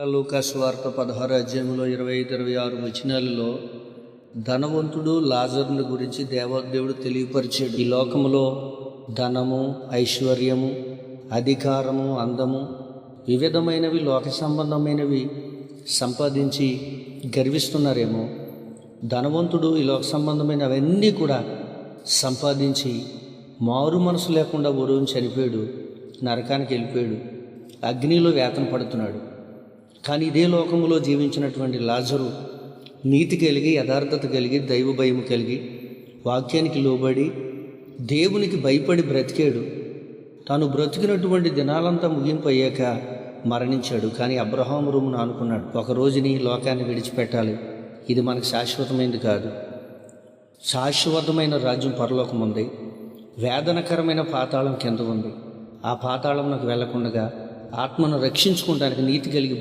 లూకా సువార్త 16 అధ్యాయంలో 25-26 వచనాలలో ధనవంతుడు లాజరుని గురించి దేవుడు తెలియపరిచాడు. ఈ లోకములో ధనము, ఐశ్వర్యము, అధికారము, అందము, వివిధమైనవి లోక సంబంధమైనవి సంపాదించి గర్విస్తున్నారేమో. ధనవంతుడు ఈ లోక సంబంధమైన అవన్నీ కూడా సంపాదించి మారు మనసు లేకుండా ఊరుని చనిపోయాడు, నరకానికి వెళ్ళిపోయాడు, అగ్నిలో వేతన పడుతున్నాడు. కానీ ఇదే లోకంలో జీవించినటువంటి లాజరు నీతి కలిగి, యథార్థత కలిగి, దైవ భయం కలిగి, వాక్యానికి లోబడి దేవునికి భయపడి బ్రతికాడు. తాను బ్రతికినటువంటి దినాలంతా ముగింపు అయ్యాక మరణించాడు. కానీ అబ్రహాము రూమును అనుకున్నాడు, ఒక రోజుని లోకాన్ని విడిచిపెట్టాలి, ఇది మనకు శాశ్వతమైనది కాదు. శాశ్వతమైన రాజ్యం పరలోకం ఉంది, వేదనకరమైన పాతాళం కింద ఉంది. ఆ పాతాళంలోకి వెళ్లకుండా ఆత్మను రక్షించుకోవడానికి నీతి కలిగి